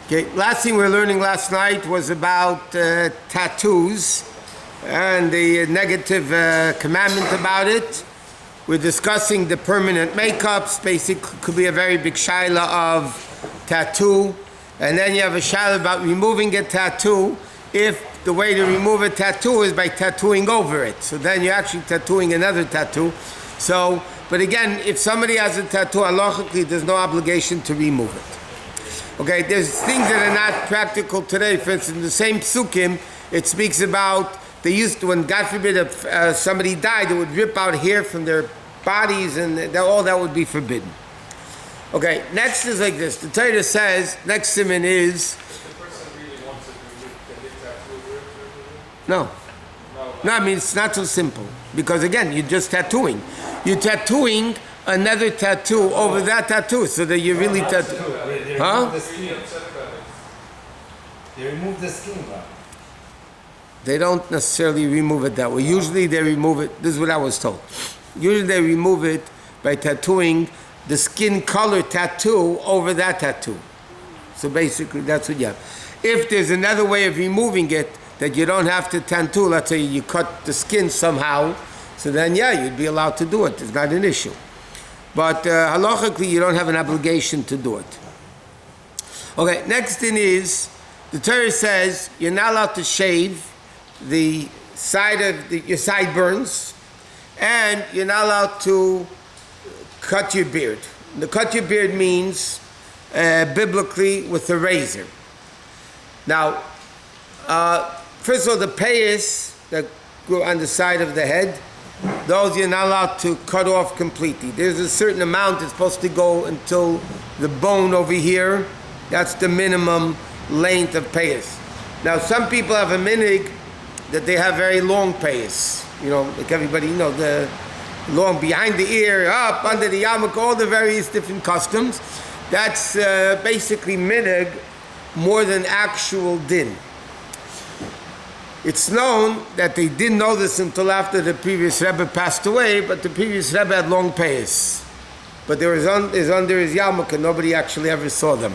Okay, last thing we were learning last night was about tattoos and the negative commandment about it. We're discussing the permanent makeups. Basically, could be a very big shaila of tattoo. And then you have a shaila about removing a tattoo if the way to remove a tattoo is by tattooing over it. So then you're actually tattooing another tattoo. So, but again, if somebody has a tattoo, halachically, there's no obligation to remove it. Okay, there's things that are not practical today. For instance, in the same psukim, it speaks about they used to, when God forbid if somebody died, they would rip out hair from their bodies, and all that would be forbidden. Okay, next is like this. The Torah says, next simon is... If the person really wants it removed, can they tattoo it? No. No, I mean, it's not so simple. Because again, you're just tattooing. You're tattooing another tattoo over that tattoo, so that you really tattoo. Huh? They remove the skin, right? They don't necessarily remove it that way. Usually they remove it, this is what I was told. Usually they remove it by tattooing the skin color tattoo over that tattoo. So basically that's what you have. If there's another way of removing it that you don't have to tattoo, let's say you cut the skin somehow, so then yeah, you'd be allowed to do it. It's not an issue. But halachically, you don't have an obligation to do it. Okay, next thing is, the Torah says you're not allowed to shave the side of your sideburns, and you're not allowed to cut your beard. The cut your beard means, biblically, with a razor. Now, first of all, the payas that go on the side of the head, those you're not allowed to cut off completely. There's a certain amount that's supposed to go until the bone over here. That's the minimum length of payas. Now, some people have a minig that they have very long payas. You know, like everybody, you know, the long behind the ear, up, under the yarmulke, all the various different customs. That's basically minig more than actual din. It's known that they didn't know this until after the previous Rebbe passed away, but the previous Rebbe had long payas. But there was under his yarmulke, and nobody actually ever saw them.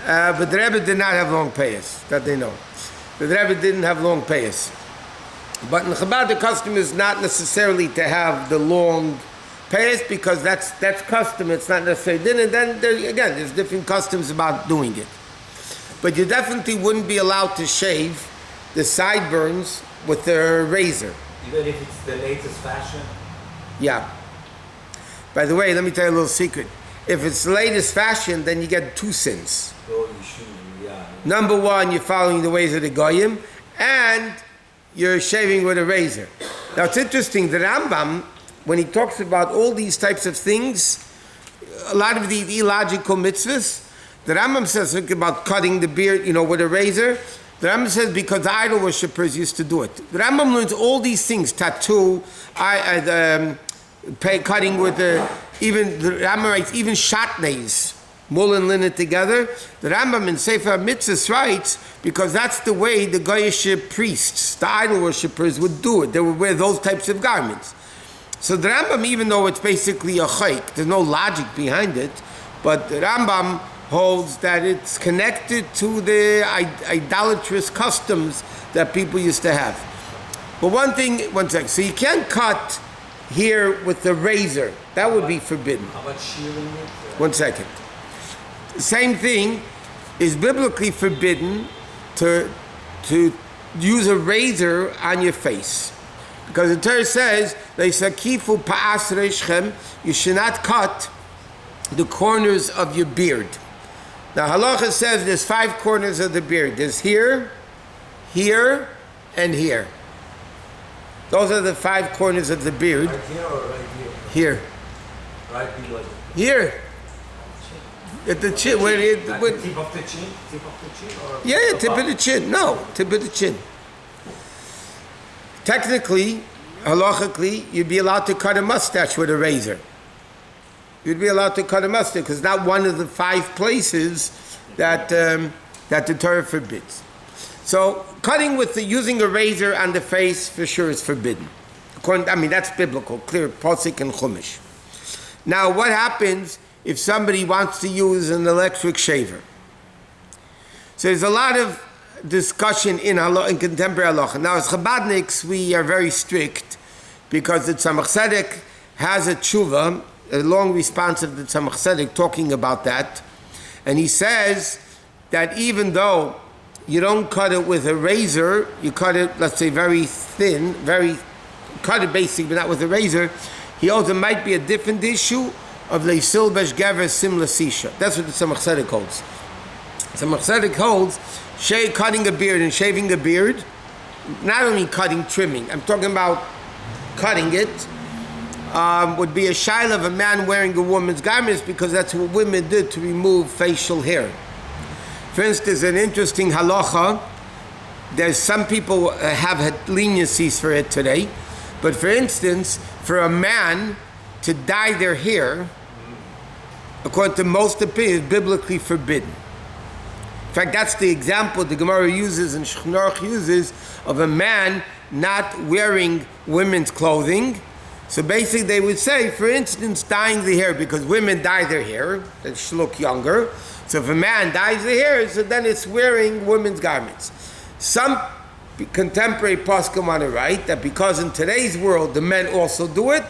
But the Rebbe did not have long payas, that they know. The Rebbe didn't have long payas. But in Chabad, the custom is not necessarily to have the long payas, because that's custom, it's not necessarily din. And then, there's different customs about doing it. But you definitely wouldn't be allowed to shave the sideburns with a razor. Even if it's the latest fashion? Yeah. By the way, let me tell you a little secret. If it's the latest fashion, then you get two sins. Oh, you should, yeah. Number one, you're following the ways of the Goyim, and you're shaving with a razor. Now it's interesting, the Rambam, when he talks about all these types of things, a lot of the illogical mitzvahs, the Rambam says about cutting the beard, with a razor. The Rambam says because the idol worshippers used to do it. The Rambam learns all these things: tattoo, cutting with even the Rambam writes even shatnez, wool and linen together. The Rambam in Sefer Mitzvahs writes because that's the way the Goyish priests, the idol worshippers, would do it. They would wear those types of garments. So the Rambam, even though it's basically a chayk, there's no logic behind it, but the Rambam holds that it's connected to the idolatrous customs that people used to have. But one second. So you can't cut here with the razor. That would be forbidden. How about shearing it? 1 second. The same thing is biblically forbidden to use a razor on your face. Because the Torah says, you should not cut the corners of your beard. Now, halacha says there's 5 corners of the beard. There's here, here, and here. Those are the 5 corners of the beard. Right here or right here? Here. Right below. Here. At the chin. At the tip of the chin? Tip of the chin? Or Yeah, tip of the chin. No, tip of the chin. Technically, halachically, you'd be allowed to cut a mustache with a razor. You'd be allowed to cut a mustache because not one of the 5 places that the Torah forbids. So cutting using a razor on the face for sure is forbidden. That's biblical, clear, Posik and Chumash. Now what happens if somebody wants to use an electric shaver? So there's a lot of discussion in contemporary halacha. Now, as Chabadniks, we are very strict because the Tzemach Tzedek has a tshuva, a long response of the Tzemach Tzedek talking about that. And he says that even though you don't cut it with a razor, you cut it, let's say, very thin, cut it basic, but not with a razor, he holds it might be a different issue of leisil besh gever sim l'sisha. That's what the Tzemach Tzedek holds. Tzemach Tzedek holds cutting a beard and shaving a beard, not only cutting, trimming. I'm talking about cutting it, would be a shaila of a man wearing a woman's garments because that's what women did to remove facial hair. For instance, an interesting halacha, there's some people have had leniencies for it today, but for instance, for a man to dye their hair, according to most opinions, is biblically forbidden. In fact, that's the example the Gemara uses and Shulchan Aruch uses of a man not wearing women's clothing. So basically they would say, for instance, dyeing the hair, because women dye their hair, they should look younger. So if a man dyes the hair, so then it's wearing women's garments. Some contemporary poskim want to write that because in today's world the men also do it,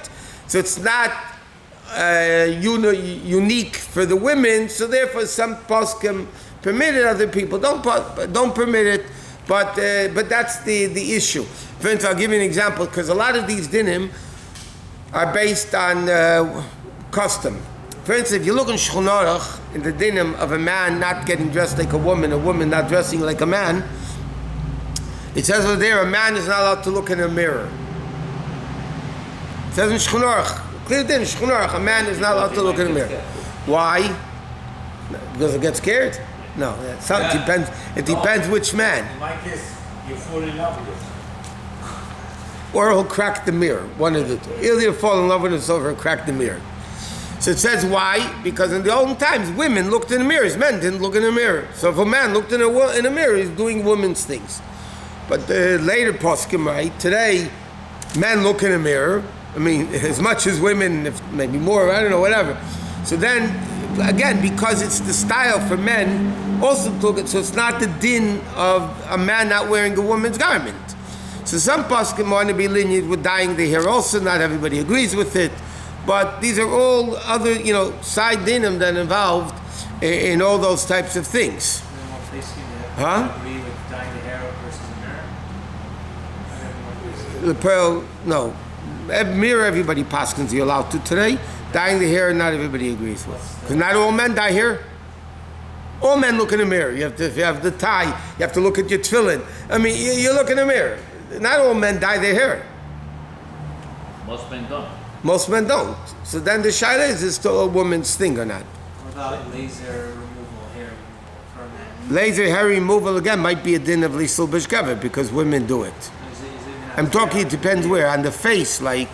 so it's not unique for the women, so therefore some poskim permit it, other people don't permit it, but that's the issue. For instance, I'll give you an example, because a lot of these dinim are based on custom. For instance, if you look in Shulchan Aruch, in the dinim of a man not getting dressed like a woman not dressing like a man, it says over there, a man is not allowed to look in a mirror. It says in Shulchan Aruch, clear din, Shulchan Aruch, a man is not allowed to look in a mirror. Why? Because it gets scared? No, it depends which man. In my case, you fall in love with it. Or he'll crack the mirror, one of the two. Either he'll fall in love with himself or crack the mirror. So it says why? Because in the olden times, women looked in the mirrors, men didn't look in the mirror. So if a man looked in a mirror, he's doing women's things. But the later poskim, right, today, men look in a mirror, I mean, as much as women, if maybe more, I don't know, whatever. So then, again, because it's the style for men, also took it, so it's not the din of a man not wearing a woman's garment. So some poskim want to be lenient with dyeing the hair also, not everybody agrees with it, but these are all other, side dinim that involved in all those types of things. Huh? Agree with dyeing the hair versus the mirror? The pearl, no. Mirror, everybody paskins you're allowed to today. Dyeing the hair, not everybody agrees with. Because not all men dye hair. All men look in the mirror. If you have the tie, you have to look at your tefillin. I mean, you look in the mirror. Not all men dye their hair. Most men don't. Most men don't. So then the shaila is it still a woman's thing or not? What about laser removal, hair removal for a man? Laser hair removal, again, might be a din of lisul b'shkevet because women do it. Is it I'm talking, it depends where. On the face, like...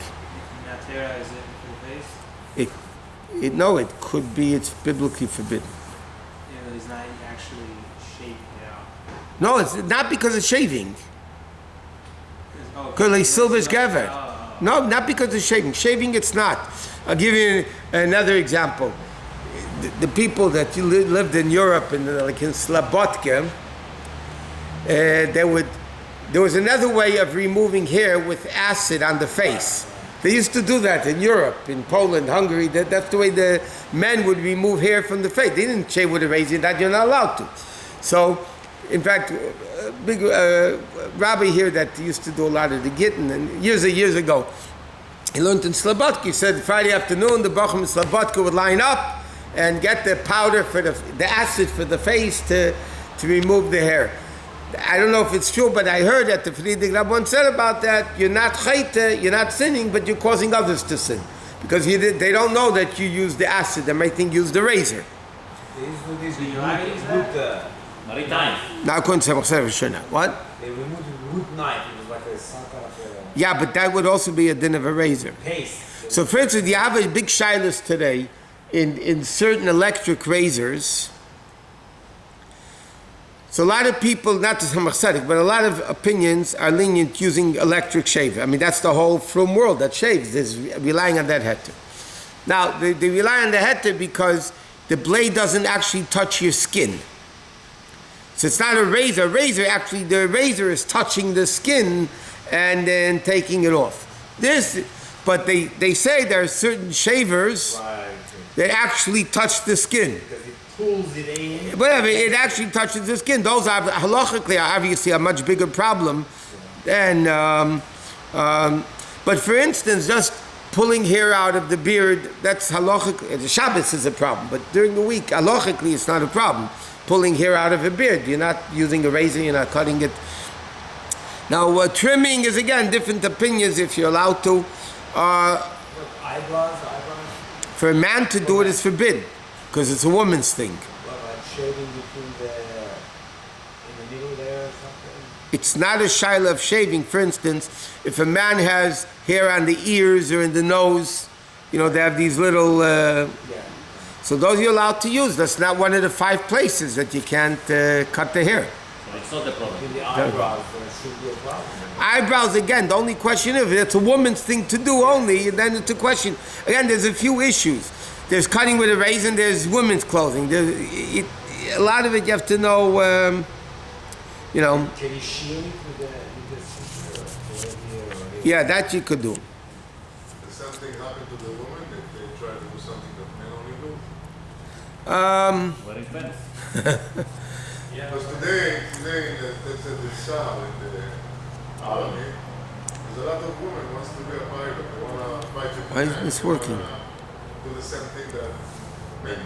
Natera, is it for the face? No, it could be, it's biblically forbidden. Yeah, but he's not actually shaving it out. No, it's not because of shaving. Because lisul b'shkevet. No, not because of shaving. Shaving, it's not. I'll give you another example. The people that lived in Europe, like in Slobodka, there was another way of removing hair with acid on the face. They used to do that in Europe, in Poland, Hungary. That's the way the men would remove hair from the face. They didn't shave with a razor, that you're not allowed to. So, in fact, a big rabbi here that used to do a lot of the gittin, and years ago, he learned in Slobodka. He said Friday afternoon, the Bacham in Slobodka would line up and get the powder for the acid for the face to remove the hair. I don't know if it's true, but I heard that the Friedrich Rabbon said about that, you're not chayte, you're not sinning, but you're causing others to sin. Because they don't know that you use the acid, they might think you use the razor. They used to do this with Marie time. Now, what? They removed the wood knife. It was like some kind of Yeah, but that would also be a din of a razor. paste. So for instance, you have a big shylus today in certain electric razors. So a lot of people, not to some extent, but a lot of opinions are lenient using electric shave. I mean, that's the whole frum world that shaves, is relying on that heter. Now, they rely on the heter because the blade doesn't actually touch your skin. So it's not a razor. Razor, actually, the razor is touching the skin and then taking it off. But they say there are certain shavers that actually touch the skin. Because it pulls it in. Whatever, it actually touches the skin. Those are halachically obviously a much bigger problem than. But for instance, just pulling hair out of the beard, that's halachically. The Shabbos is a problem, but during the week, halachically, it's not a problem. Pulling hair out of a beard, you're not using a razor, you're not cutting it. Now, trimming is again different opinions if you're allowed to. Eyebrows. For a man to do it is forbidden because it's a woman's thing. Like shaving between in the middle there or something. It's not a shaila of shaving. For instance, if a man has hair on the ears or in the nose, they have these little. So those you're allowed to use. That's not one of the 5 places that you can't cut the hair. So it's not a problem. In the eyebrows, there should be a problem. Eyebrows, again, the only question if it's a woman's thing to do only, then it's a question. Again, there's a few issues. There's cutting with a razor, and there's women's clothing. A lot of it you have to know, Can you shave it with the Yeah, that you could do. The same thing happened to the woman if they try to do something that men only do. Wearing pants. Because today let's say the Shah in the army, there's a lot of women who wants to be a pilot. They want to fight with Why isn't tanks. this They working? wanna do the same thing that men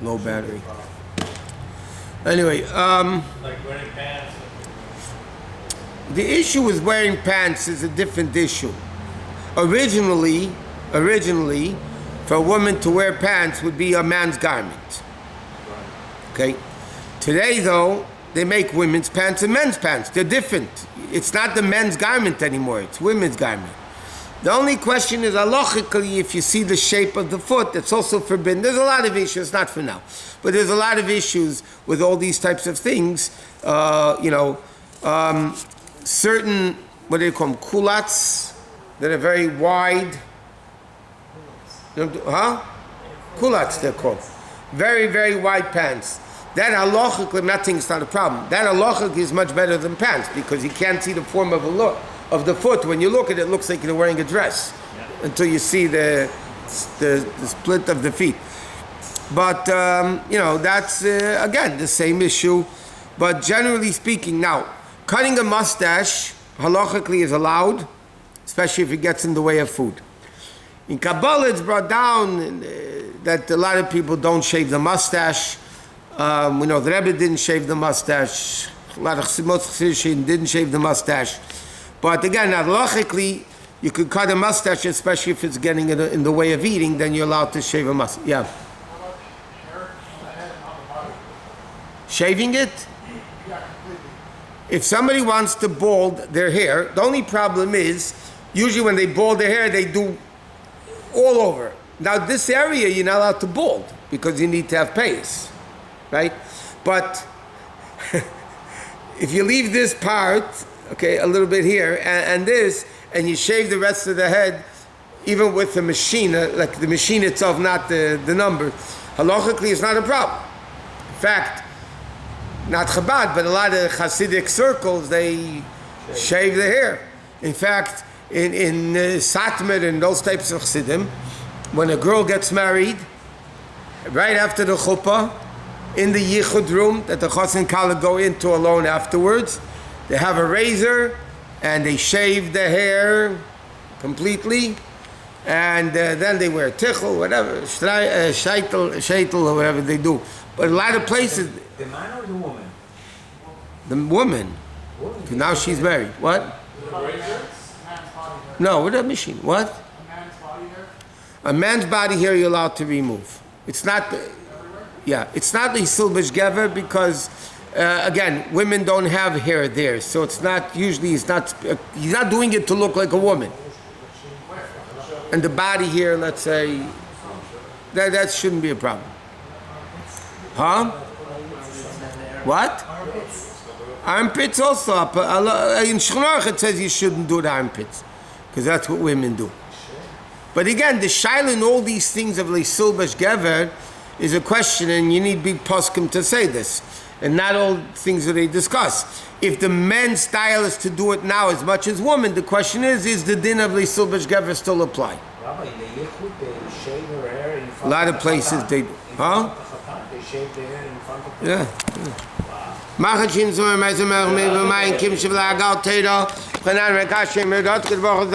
do. Low battery. Anyway, Like wearing pants. the issue with wearing pants is a different issue. Originally, for a woman to wear pants would be a man's garment. Okay? Today, though, they make women's pants and men's pants. They're different. It's not the men's garment anymore. It's women's garment. The only question is, halachically, if you see the shape of the foot, it's also forbidden. There's a lot of issues, not for now, but there's a lot of issues with all these types of things. Certain, what do they call them, culottes that are very wide. Culottes, they're called. Very, very wide pants. That halachically, I'm not saying it's not a problem. That halachically is much better than pants because you can't see the form of the foot. When you look at it, it looks like you're wearing a dress until you see the split of the feet. But, that's, again, the same issue. But generally speaking, now, cutting a mustache, halachically, is allowed, especially if it gets in the way of food. In Kabbalah, it's brought down that a lot of people don't shave the mustache. We know the Rebbe didn't shave the mustache. A lot of Chassidim didn't shave the mustache. But again, halachically, you could cut a mustache, especially if it's getting in the way of eating, then you're allowed to shave a mustache. Yeah. How about hair on the head and on the body? Shaving it? Yeah, completely. If somebody wants to bald their hair, the only problem is, usually when they bald their hair, they do all over. Now, this area, you're not allowed to bald because you need to have pace, right? But if you leave this part, okay, a little bit here, and this, and you shave the rest of the head, even with the machine, like the machine itself, not the number, halachically, it's not a problem. In fact, not Chabad, but a lot of Hasidic circles, they shave their hair. In fact, in Satmar and those types of Chassidim, when a girl gets married, right after the chuppah, in the yichud room that the chas and kala go into alone afterwards, they have a razor and they shave the hair completely, and then they wear tichel, whatever, shaitel or whatever they do. But a lot of places, The man or the woman? the woman, now she's married. What? Man's body hair. No, with a machine. What? A man's body hair. A man's body hair you're allowed to remove. It's not, it's not the silbish gever because, again, women don't have hair there, so it's not, usually he's not doing it to look like a woman. And the body here, let's say, that shouldn't be a problem. Huh? What? Armpits also. In Shulchan it says you shouldn't do the armpits because that's what women do. But again, the shaila in all these things of Leisul Bash Gever is a question, and you need big poskim to say this, and not all things that they discuss. If the men's style is to do it now as much as women, the question is the din of Lisul B'Shgever still apply? Rabbi, in the Yichud, they shave their hair in front A lot of of the places Chatan. they, In huh? front of the Chatan, they shave their hair in front of the Yeah. Machin zum Meister Melch mit mein Kim Shvla Gal Teda, Khanan Rekash Medot Kedvach